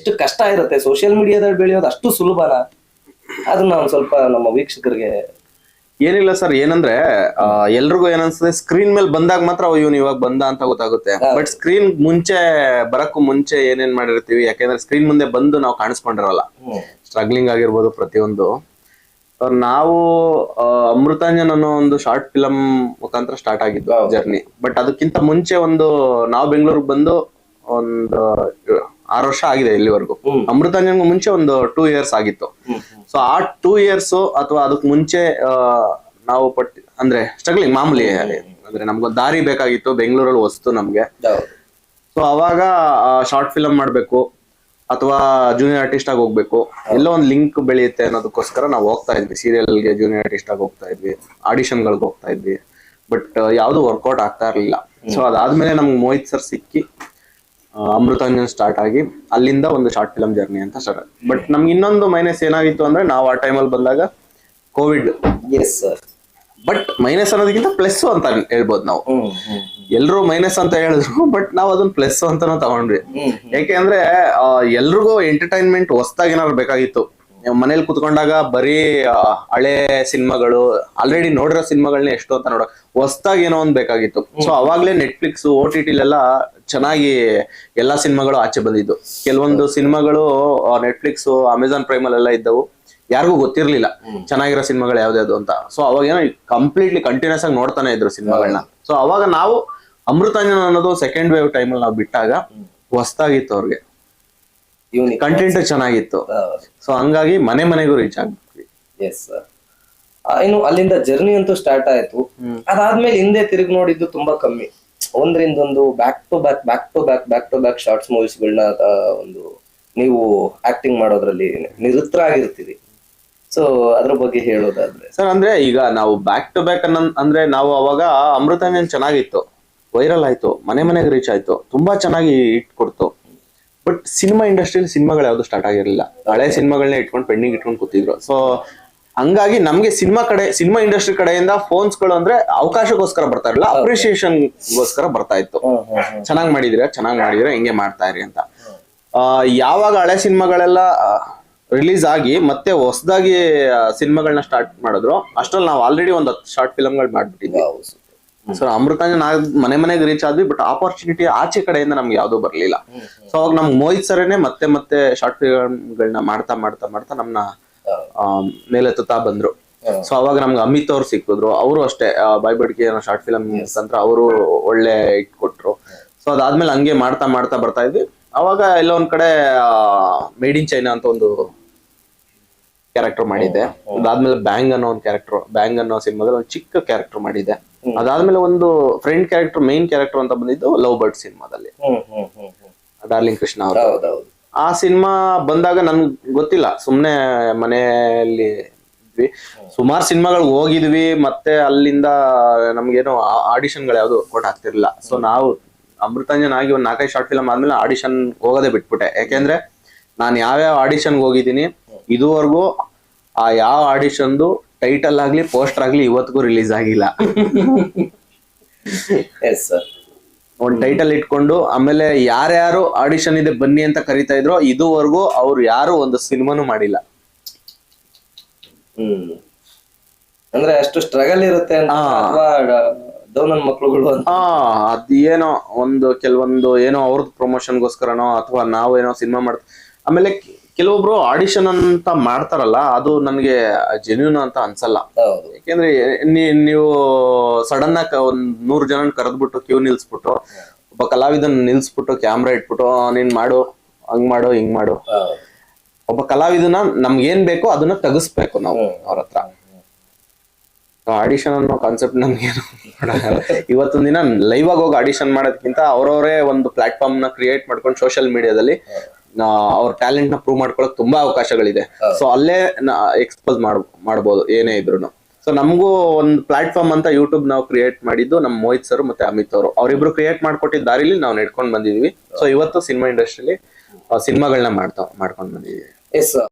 ಎಷ್ಟು ಕಷ್ಟ ಇರುತ್ತೆ ಸೋಷಿಯಲ್ ಮೀಡಿಯಾದಲ್ಲಿ ಬೆಳೆಯೋದು ಅಷ್ಟು ಸುಲಭನಾ? ಅದನ್ನ ಒಂದ್ ಸ್ವಲ್ಪ ನಮ್ಮ ವೀಕ್ಷಕರಿಗೆ. ಏನಿಲ್ಲ ಸರ್, ಏನಂದ್ರೆ ಎಲ್ರಿಗೂ ಏನನ್ಸುತ್ತೆ, ಸ್ಕ್ರೀನ್ ಮೇಲೆ ಬಂದಾಗ ಮಾತ್ರ ಇವ್ನು ಇವಾಗ ಬಂದ ಅಂತ ಗೊತ್ತಾಗುತ್ತೆ. ಬಟ್ ಸ್ಕ್ರೀನ್ ಮುಂಚೆ ಬರಕ್ಕೂ ಮುಂಚೆ ಏನೇನ್ ಮಾಡಿರ್ತೀವಿ, ಯಾಕೆಂದ್ರೆ ಸ್ಕ್ರೀನ್ ಮುಂದೆ ಬಂದು ನಾವು ಕಾಣಿಸ್ಕೊಂಡಿರಲ್ಲ. ಸ್ಟ್ರಗ್ಲಿಂಗ್ ಆಗಿರ್ಬೋದು ಪ್ರತಿಯೊಂದು. ನಾವು ಅಮೃತಾಂಜನ್ ಅನ್ನೋ ಒಂದು ಶಾರ್ಟ್ ಫಿಲಂ ಮುಖಾಂತರ ಸ್ಟಾರ್ಟ್ ಆಗಿದ್ದು ಜರ್ನಿ. ಬಟ್ ಅದಕ್ಕಿಂತ ಮುಂಚೆ ನಾವು ಬೆಂಗಳೂರಿಗೆ ಬಂದು ಒಂದು 6 ವರ್ಷ ಆಗಿದೆ ಇಲ್ಲಿವರೆಗೂ. ಅಮೃತಾಂಜನ್ಗೂ ಮುಂಚೆ ಒಂದು 2 years ಆಗಿತ್ತು. ಸೊ ಆ 2 years ಅಥವಾ ಅದಕ್ ಮುಂಚೆ ನಾವು ಅಂದ್ರೆ ಸ್ಟ್ರಗ್ಲಿಂಗ್ ಮಾಮೂಲಿ. ಅಂದ್ರೆ ನಮ್ಗೊಂದು ದಾರಿ ಬೇಕಾಗಿತ್ತು, ಬೆಂಗಳೂರಲ್ಲಿ ಹೊಸ್ತು ನಮ್ಗೆ. ಸೊ ಅವಾಗ ಶಾರ್ಟ್ ಫಿಲಂ ಮಾಡ್ಬೇಕು ಅಥವಾ ಜೂನಿಯರ್ ಆರ್ಟಿಸ್ಟ್ ಆಗಿ ಹೋಗ್ಬೇಕು, ಎಲ್ಲೋ ಒಂದು ಲಿಂಕ್ ಬೆಳೆಯುತ್ತೆ ಅನ್ನೋದಕ್ಕೋಸ್ಕರ ನಾವು ಹೋಗ್ತಾ ಇದ್ವಿ. ಸೀರಿಯಲ್ಗೆ ಜೂನಿಯರ್ ಆರ್ಟಿಸ್ಟ್ ಆಗಿ ಹೋಗ್ತಾ ಇದ್ವಿ, ಆಡಿಷನ್ಗಳಿಗೆ ಹೋಗ್ತಾ ಇದ್ವಿ. ಬಟ್ ಯಾವ್ದು ವರ್ಕೌಟ್ ಆಗ್ತಾ ಇರ್ಲಿಲ್ಲ. ಸೊ ಅದಾದ್ಮೇಲೆ ನಮ್ಗೆ ಮೋಹಿತ್ ಸರ್ ಸಿಕ್ಕಿ ಅಮೃತಾಂಜನ್ ಸ್ಟಾರ್ಟ್ ಆಗಿ ಅಲ್ಲಿಂದ ಒಂದು ಶಾರ್ಟ್ ಫಿಲಂ ಜರ್ನಿ ಅಂತ ಸ್ಟಾರ್ಟ್. ಬಟ್ ನಮ್ಗೆ ಇನ್ನೊಂದು ಮೈನಸ್ ಏನಾಗಿತ್ತು ಅಂದ್ರೆ, ನಾವು ಆ ಟೈಮಲ್ಲಿ ಬಂದಾಗ ಕೋವಿಡ್. ಬಟ್ ಮೈನಸ್ ಅನ್ನೋದಕ್ಕಿಂತ ಪ್ಲಸ್ ಅಂತ ಹೇಳ್ಬೋದು ನಾವು. ಎಲ್ರು ಮೈನಸ್ ಅಂತ ಹೇಳಿದ್ರು, ಬಟ್ ನಾವ್ ಅದನ್ನ ಪ್ಲಸ್ ಅಂತಾನು ತಗೊಂಡ್ವಿ. ಯಾಕೆಂದ್ರೆ ಎಲ್ರಿಗೂ ಎಂಟರ್ಟೈನ್ಮೆಂಟ್ ಹೊಸ್ದಾಗಿ ಏನಾದ್ರು ಬೇಕಾಗಿತ್ತು. ಮನೇಲಿ ಕುತ್ಕೊಂಡಾಗ ಬರೀ ಹಳೆ ಸಿನಿಮಾಗಳು, ಆಲ್ರೆಡಿ ನೋಡಿರೋ ಸಿನಿಮಾಗಳನ್ನ ಎಷ್ಟು ಅಂತ ನೋಡಕ್ ಹೊಸ್ದಾಗಿ ಏನೋ ಒಂದ್ ಬೇಕಾಗಿತ್ತು. ಸೊ ಅವಾಗ್ಲೇ ನೆಟ್ಫ್ಲಿಕ್ಸ್, OTT ಚೆನ್ನಾಗಿ ಎಲ್ಲಾ ಸಿನಿಮಾಗಳು ಆಚೆ ಬಂದಿದ್ದು. ಕೆಲವೊಂದು ಸಿನಿಮಾಗಳು ನೆಟ್ಫ್ಲಿಕ್ಸ್, ಅಮೆಝಾನ್ ಪ್ರೈಮ್ ಅಲ್ಲೆಲ್ಲ ಇದ್ದವು, ಯಾರಿಗೂ ಗೊತ್ತಿರ್ಲಿಲ್ಲ ಚೆನ್ನಾಗಿರೋ ಸಿನಿಮಾಗಳು ಯಾವ್ದು ಅಂತ. ಸೊ ಅವಾಗ ಏನೋ ಕಂಪ್ಲೀಟ್ಲಿ ಕಂಟಿನ್ಯೂಸ್ ಆಗಿ ನೋಡ್ತಾನೆ ಇದ್ರು ಸಿನಿಮಾಗಳನ್ನ. ಸೊ ಅವಾಗ ನಾವು ಅಮೃತಾಂಜನ್ ಅನ್ನೋದು ಸೆಕೆಂಡ್ ವೇವ್ ಟೈಮಲ್ಲಿ ನಾವು ಬಿಟ್ಟಾಗ ಹೊಸ್ದಾಗಿತ್ತು ಅವ್ರಿಗೆ, ಕಂಟೆಂಟ್ ಚೆನ್ನಾಗಿತ್ತು. ಸೊ ಹಂಗಾಗಿ ಮನೆಗೂ ರೀಚ್ ಆಗ್ಬಿಟ್ವಿ. ಇನ್ನು ಅಲ್ಲಿಂದ ಜರ್ನಿ ಅಂತೂ ಸ್ಟಾರ್ಟ್ ಆಯ್ತು. ಅದಾದ್ಮೇಲೆ ಹಿಂದೆ ತಿರುಗಿ ನೋಡಿದ್ದು ತುಂಬಾ ಕಮ್ಮಿ. ಒಂದ್ರಿಂದೊಂದು ಬ್ಯಾಕ್ ಟು ಬ್ಯಾಕ್ ಶಾರ್ಟ್ಸ್ ಮೂವೀಸ್ಗಳನ್ನ ಒಂದು ನೀವು ಆಕ್ಟಿಂಗ್ ಮಾಡೋದ್ರಲ್ಲಿ ನಿರತರಾಗಿರ್ತೀರಿ. ಸೊ ಅದ್ರ ಬಗ್ಗೆ ಹೇಳೋದಾದ್ರೆ ಸರ್, ಅಂದ್ರೆ ಈಗ ನಾವು ಬ್ಯಾಕ್ ಟು ಬ್ಯಾಕ್ ಅಂದ್ರೆ ನಾವು ಅವಾಗ ಅಮೃತಾಂಜನ್ ಚೆನ್ನಾಗಿತ್ತು, ವೈರಲ್ ಆಯ್ತು, ಮನೆಗೆ ರೀಚ್ ಆಯ್ತು, ತುಂಬಾ ಚೆನ್ನಾಗಿ ಹಿಟ್ ಕೊಡ್ತು. ಬಟ್ ಸಿನಿಮಾ ಇಂಡಸ್ಟ್ರಿಯಲ್ಲಿ ಸಿನಿಮಾಗಳು ಯಾವ್ದು ಸ್ಟಾರ್ಟ್ ಆಗಿರಲಿಲ್ಲ. ಹಳೆ ಸಿನಿಮಾಗಳನ್ನ ಇಟ್ಕೊಂಡು ಪೆಂಡಿಂಗ್ ಇಟ್ಕೊಂಡು ಕೂತಿದ್ರು. ಸೊ ಹಂಗಾಗಿ ನಮ್ಗೆ ಸಿನಿಮಾ ಇಂಡಸ್ಟ್ರಿ ಕಡೆಯಿಂದ ಫೋನ್ಸ್ ಗಳು ಅಂದ್ರೆ ಅವಕಾಶಕ್ಕೋಸ್ಕರ ಬರ್ತಾ ಇರಲಿಲ್ಲ, ಅಪ್ರಿಸಿಯೇಷನ್ ಗೋಸ್ಕರ ಬರ್ತಾ ಇತ್ತು. ಚೆನ್ನಾಗಿ ಮಾಡಿದಿರ ಹಿಂಗೆ ಮಾಡ್ತಾ ಇರಿ ಅಂತ. ಯಾವಾಗ ಹಳೆ ಸಿನಿಮಾಗಳೆಲ್ಲ ರಿಲೀಸ್ ಆಗಿ ಮತ್ತೆ ಹೊಸದಾಗಿ ಸಿನಿಮಾಗಳನ್ನ ಸ್ಟಾರ್ಟ್ ಮಾಡಿದ್ರು, ಅಷ್ಟ್ರಲ್ಲಿ ನಾವು ಆಲ್ರೆಡಿ ಒಂದು 10 ಶಾರ್ಟ್ ಫಿಲಂಗಳು ಮಾಡ್ಬಿಟ್ಟಿದ್ವಿ. ಸೊ ಅಮೃತಾಂಜನ್ ಮನೆಗೆ ರೀಚ್ ಆದ್ವಿ. ಬಟ್ ಆಪರ್ಚುನಿಟಿ ಆಚೆ ಕಡೆಯಿಂದ ನಮ್ಗೆ ಯಾವ್ದು ಬರ್ಲಿಲ್ಲ. ಸೊ ಅವಾಗ ನಮ್ಗೆ ಮೋಹಿತ್ ಸರೇನೆ ಮತ್ತೆ ಶಾರ್ಟ್ ಫಿಲಂಗಳನ್ನ ಮಾಡ್ತಾ ನಮ್ನ ಮೇಲೆತ್ತುತ್ತಾ ಬಂದ್ರು. ಸೊ ಅವಾಗ ನಮ್ಗೆ ಅಮಿತ್ ಅವ್ರು ಸಿಕ್ಕಿದ್ರು. ಅವರು ಅಷ್ಟೇ ಬಾಯ್ಬಡಿಕೆ ಏನೋ ಶಾರ್ಟ್ ಫಿಲಂ ಅಂತ ಅವರು ಒಳ್ಳೆ ಇಟ್ಕೊಟ್ರು. ಸೊ ಅದಾದ್ಮೇಲೆ ಹಂಗೆ ಮಾಡ್ತಾ ಬರ್ತಾ ಇದ್ವಿ. ಅವಾಗ ಎಲ್ಲ ಒಂದ್ ಕಡೆ ಮೇಡ್ ಇನ್ ಚೈನಾ ಅಂತ ಒಂದು ಕ್ಯಾರೆಕ್ಟರ್ ಮಾಡಿದ್ದೆ. ಅದಾದ್ಮೇಲೆ ಬ್ಯಾಂಗ್ ಅನ್ನೋ ಸಿನಿಮಾದಲ್ಲಿ ಒಂದು ಚಿಕ್ಕ ಕ್ಯಾರೆಕ್ಟರ್ ಮಾಡಿದ್ದೆ. ಅದಾದ್ಮೇಲೆ ಒಂದು ಫ್ರೆಂಡ್ ಕ್ಯಾರೆಕ್ಟರ್, ಮೇನ್ ಕ್ಯಾರೆಕ್ಟರ್ ಅಂತ ಬಂದಿದ್ದು ಲವ್ ಬರ್ಡ್ ಸಿನಿಮಾದಲ್ಲಿ, ಡಾರ್ಲಿಂಗ್ ಕೃಷ್ಣ ಅವರು. ಆ ಸಿನಿಮಾ ಬಂದಾಗ ನನ್ಗೆ ಗೊತ್ತಿಲ್ಲ, ಸುಮ್ನೆ ಮನೆಯಲ್ಲಿ ಇದ್ವಿ. ಸುಮಾರು ಸಿನಿಮಾಗಳಿಗೆ ಹೋಗಿದ್ವಿ. ಮತ್ತೆ ಅಲ್ಲಿಂದ ನಮ್ಗೇನು ಆಡಿಷನ್ಗಳು ಯಾವ್ದು ವರ್ಕೌಟ್ ಆಗ್ತಿರ್ಲಿಲ್ಲ. ಸೊ ನಾವು ಅಮೃತಾಂಜನ್ ಆಗಿ ಒಂದು 4-5 ಶಾರ್ಟ್ ಫಿಲಂ ಆದ್ಮೇಲೆ ಆಡಿಷನ್ ಹೋಗೋದೇ ಬಿಟ್ಬಿಟ್ಟೆ. ಯಾಕೆಂದ್ರೆ ನಾನು ಯಾವ್ಯಾವ ಆಡಿಷನ್ಗೆ ಹೋಗಿದ್ದೀನಿ ಇದುವರೆಗೂ ಆ ಯಾವ ಆಡಿಷನ್ದು ಟೈಟಲ್ ಆಗ್ಲಿ ಪೋಸ್ಟರ್ ಆಗ್ಲಿ ಇವತ್ತಿಗೂ ರಿಲೀಸ್ ಆಗಿಲ್ಲ. ಒಂದ್ ಟೈಟಲ್ ಇಟ್ಕೊಂಡು ಆಮೇಲೆ ಯಾರ್ಯಾರು ಆಡಿಷನ್ ಇದೆ ಬನ್ನಿ ಅಂತ ಕರಿತಾ ಇದ್ರು, ಇದುವರೆಗೂ ಅವ್ರು ಯಾರು ಒಂದು ಸಿನಿಮಾನು ಮಾಡಿಲ್ಲ. ಅಂದ್ರೆ ಅಷ್ಟು ಸ್ಟ್ರಗಲ್ ಇರುತ್ತೆ ಮಕ್ಳುಗಳು. ಅದೇನೋ ಕೆಲವೊಂದು ಏನೋ ಅವ್ರದ್ದು ಪ್ರಮೋಷನ್ಗೋಸ್ಕರನೋ ಅಥವಾ ನಾವೇನೋ ಸಿನಿಮಾ ಆಮೇಲೆ ಕೆಲವೊಬ್ರು ಆಡಿಷನ್ ಅಂತ ಮಾಡ್ತಾರಲ್ಲ, ಅದು ನನ್ಗೆ ಜೆನ್ಯೂನ್ ಅಂತ ಅನ್ಸಲ್ಲ. ಯಾಕೆಂದ್ರೆ ನೀವು ಸಡನ್ ಆಗಿ ಒಂದ್ 100 ಜನ ಕರೆದ್ಬಿಟ್ಟು ಕ್ಯೂ ನಿಲ್ಸ್ಬಿಟ್ಟು ಒಬ್ಬ ಕಲಾವಿದನ್ ನಿಲ್ಸ್ಬಿಟ್ಟು ಕ್ಯಾಮ್ರಾ ಇಟ್ಬಿಟ್ಟು ನೀನ್ ಮಾಡು, ಹಂಗ್ ಮಾಡು, ಹಿಂಗ್ ಮಾಡು. ಒಬ್ಬ ಕಲಾವಿದನ ನಮ್ಗೆ ಏನ್ ಬೇಕೋ ಅದನ್ನ ತೆಗಿಸ್ಬೇಕು ನಾವು ಅವ್ರ ಹತ್ರ. ಆಡಿಷನ್ ಅನ್ನೋ ಕಾನ್ಸೆಪ್ಟ್ ನಮ್ಗೇನು ಇವತ್ತೊಂದ್ ದಿನ ಲೈವ್ ಆಗಿ ಹೋಗಿ ಆಡಿಷನ್ ಮಾಡೋದಕ್ಕಿಂತ ಅವ್ರವರೇ ಒಂದು ಪ್ಲಾಟ್ಫಾರ್ಮ್ ನ ಕ್ರಿಯೇಟ್ ಮಾಡ್ಕೊಂಡು ಸೋಷಿಯಲ್ ಮೀಡಿಯಾದಲ್ಲಿ ಅವ್ರ ಟ್ಯಾಲೆಂಟ್ ನ ಪ್ರೂವ್ ಮಾಡ್ಕೊಳಕ್ ತುಂಬಾ ಅವಕಾಶಗಳಿದೆ. ಸೊ ಅಲ್ಲೇ ಎಕ್ಸ್ಪೋಸ್ ಮಾಡ್ಬೋದು ಏನೇ ಇದ್ರು. ಸೊ ನಮಗೂ ಒಂದು ಪ್ಲಾಟ್ಫಾರ್ಮ್ ಅಂತ ಯೂಟ್ಯೂಬ್ ನಾವು ಕ್ರಿಯೇಟ್ ಮಾಡಿದ್ದು ನಮ್ಮ ಮೋಹಿತ್ ಸರ್ ಮತ್ತೆ ಅಮಿತ್ ಅವರು, ಅವರಿಬ್ರು ಕ್ರಿಯೇಟ್ ಮಾಡ್ಕೊಟ್ಟಿದ್ದ ದಾರಿಲಿ ನಾವು ನಡ್ಕೊಂಡ್ ಬಂದಿದ್ವಿ. ಸೊ ಇವತ್ತು ಸಿನಿಮಾ ಇಂಡಸ್ಟ್ರಿಯಲ್ಲಿ ಸಿನಿಮಾಗಳನ್ನ ಮಾಡ್ಕೊಂಡ್ ಬಂದಿದೀವಿ.